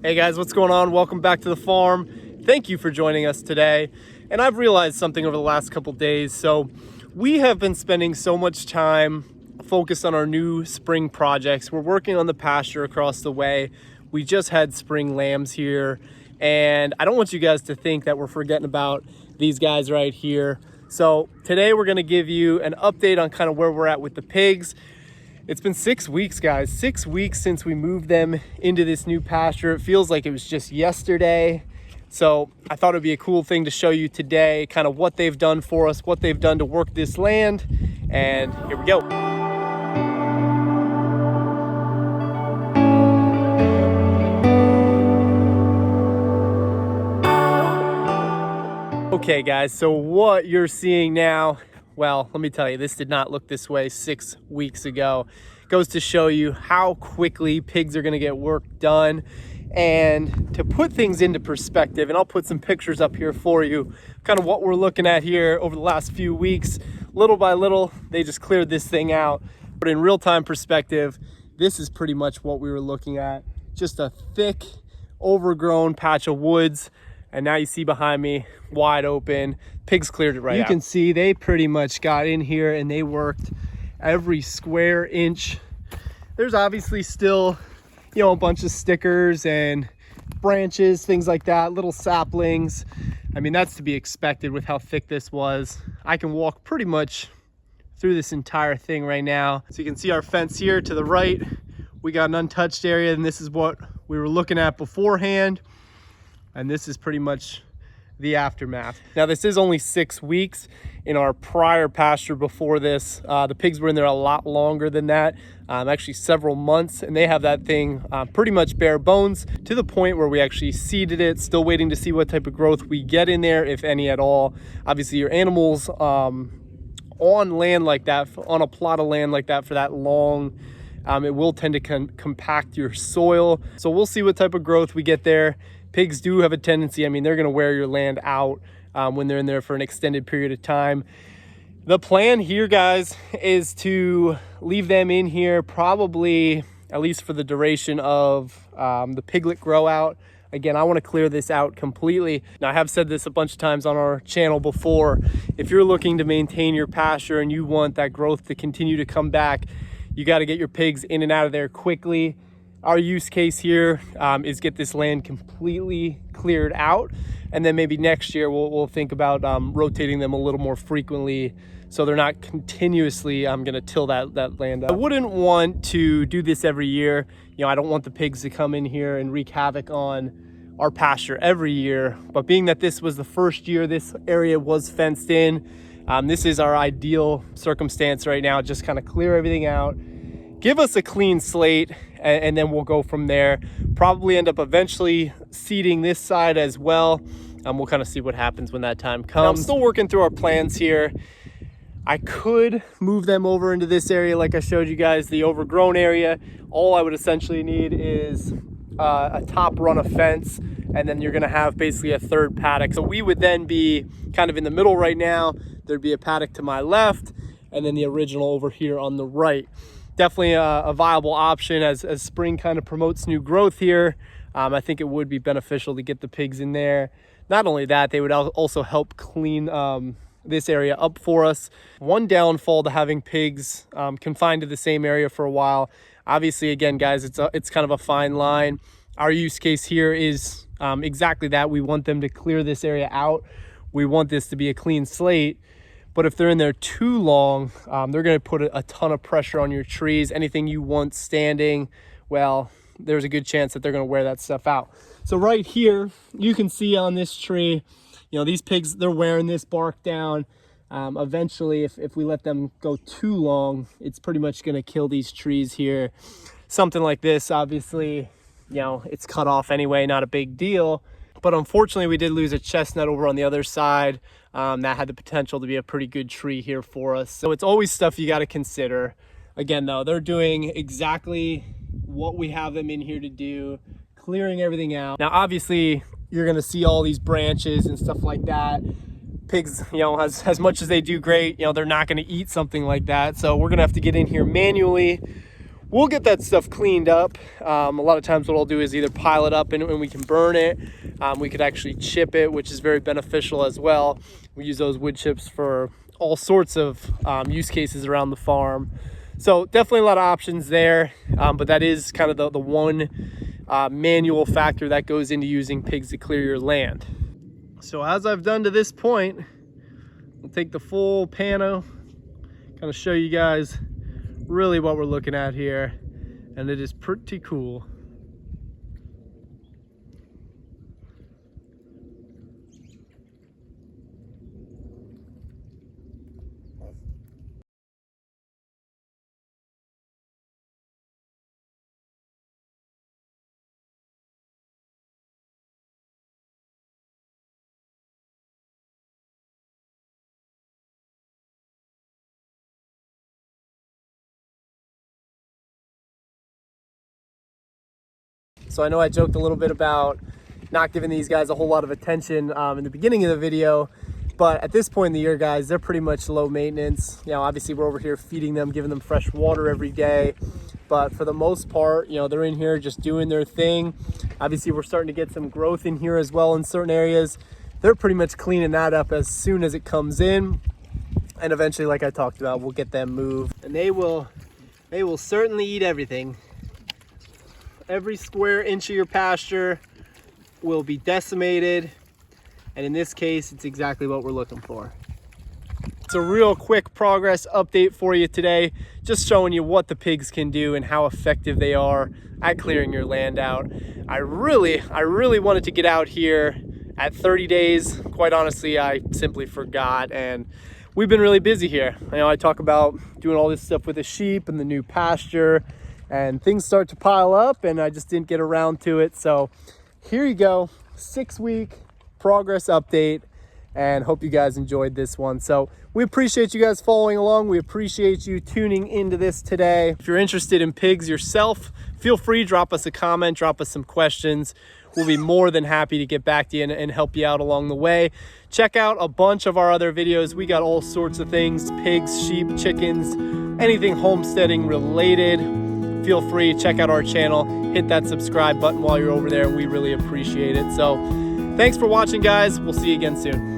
Hey guys, what's going on? Welcome back to the farm. Thank you for joining us today. And I've realized something over the last couple days. So we have been spending so much time focused on our new spring projects. We're working on the pasture across the way. We just had spring lambs here, and I don't want you guys to think that we're forgetting about these guys right here. So today we're going to give you an update on kind of where we're at with the pigs. It's been 6 weeks, guys. 6 weeks since we moved them into this new pasture. It feels like it was just yesterday. So I thought it'd be a cool thing to show you today, kind of what they've done for us, what they've done to work this land. And here we go. Okay, guys, so what you're seeing now, well, let me tell you, this did not look this way 6 weeks ago. It goes to show you how quickly pigs are going to get work done. And to put things into perspective, and I'll put some pictures up here for you, kind of what we're looking at here over the last few weeks. Little by little, they just cleared this thing out. But in real-time perspective, this is pretty much what we were looking at. Just a thick, overgrown patch of woods. And now you see behind me, wide open. Pigs cleared it right out. You can see they pretty much got in here and they worked every square inch. There's obviously still, you know, a bunch of stickers and branches, things like that, little saplings. I mean, that's to be expected with how thick this was. I can walk pretty much through this entire thing right now. So you can see our fence here to the right. We got an untouched area, and this is what we were looking at beforehand. And this is pretty much the aftermath. Now, this is only 6 weeks. In our prior pasture before this, the pigs were in there a lot longer than that, actually several months, and they have that thing pretty much bare bones to the point where we actually seeded it, still waiting to see what type of growth we get in there, if any at all. Obviously, your animals on land like that, on a plot of land like that for that long, it will tend to compact your soil. So we'll see what type of growth we get there. Pigs do have a tendency, I mean, they're gonna wear your land out when they're in there for an extended period of time. The plan here, guys, is to leave them in here probably at least for the duration of the piglet grow out. Again, I wanna clear this out completely. Now, I have said this a bunch of times on our channel before. If you're looking to maintain your pasture and you want that growth to continue to come back, you gotta get your pigs in and out of there quickly. Our use case here is get this land completely cleared out, and then maybe next year we'll think about rotating them a little more frequently so they're not continuously gonna till that land up. I wouldn't want to do this every year. You know, I don't want the pigs to come in here and wreak havoc on our pasture every year, but being that this was the first year this area was fenced in, this is our ideal circumstance right now. Just kind of clear everything out, give us a clean slate, and then we'll go from there. Probably end up eventually seeding this side as well. We'll kind of see what happens when that time comes. Now, I'm still working through our plans here. I could move them over into this area like I showed you guys, the overgrown area. All I would essentially need is a top run of fence, and then you're gonna have basically a third paddock. So we would then be kind of in the middle right now. There'd be a paddock to my left, and then the original over here on the right. Definitely a viable option as spring kind of promotes new growth here. I think it would be beneficial to get the pigs in there. Not only that, they would also help clean this area up for us. One downfall to having pigs confined to the same area for a while. Obviously, again, guys, it's kind of a fine line. Our use case here is exactly that. We want them to clear this area out. We want this to be a clean slate. But if they're in there too long, they're gonna put a ton of pressure on your trees. Anything you want standing, well, there's a good chance that they're gonna wear that stuff out. So right here, you can see on this tree, you know, these pigs, they're wearing this bark down. Eventually, if we let them go too long, it's pretty much gonna kill these trees here. Something like this, obviously, you know, it's cut off anyway, not a big deal. But unfortunately, we did lose a chestnut over on the other side. That had the potential to be a pretty good tree here for us. So it's always stuff you got to consider. Again, though, they're doing exactly what we have them in here to do, clearing everything out. Now, obviously, you're going to see all these branches and stuff like that. Pigs, you know, as much as they do great, you know, they're not going to eat something like that. So we're going to have to get in here manually. we'll get that stuff cleaned up. A lot of times what I'll do is either pile it up and we can burn it. We could actually chip it, which is very beneficial as well. We use those wood chips for all sorts of use cases around the farm. So definitely a lot of options there, but that is kind of the one manual factor that goes into using pigs to clear your land. So as I've done to this point, we'll take the full pano, kind of show you guys really what we're looking at here, and it is pretty cool. So I know I joked a little bit about not giving these guys a whole lot of attention in the beginning of the video, but at this point in the year, guys, they're pretty much low maintenance. You know, obviously we're over here feeding them, giving them fresh water every day, but for the most part, you know, they're in here just doing their thing. Obviously we're starting to get some growth in here as well in certain areas. They're pretty much cleaning that up as soon as it comes in, and eventually, like I talked about, we'll get them moved, and they will certainly eat everything. Every square inch of your pasture will be decimated, and in this case, it's exactly what we're looking for. It's a real quick progress update for you today, just showing you what the pigs can do and how effective they are at clearing your land out. I really wanted to get out here at 30 days. Quite honestly, I simply forgot, and we've been really busy here. I know I talk about doing all this stuff with the sheep and the new pasture, and things start to pile up, and I just didn't get around to it. So here you go, 6-week progress update, and hope you guys enjoyed this one. So we appreciate you guys following along. We appreciate you tuning into this today. If you're interested in pigs yourself, feel free, drop us a comment, drop us some questions. We'll be more than happy to get back to you and help you out along the way. Check out a bunch of our other videos. We got all sorts of things: pigs, sheep, chickens, anything homesteading related. Feel free, check out our channel, hit that subscribe button while you're over there. We really appreciate it. So thanks for watching, guys. We'll see you again soon.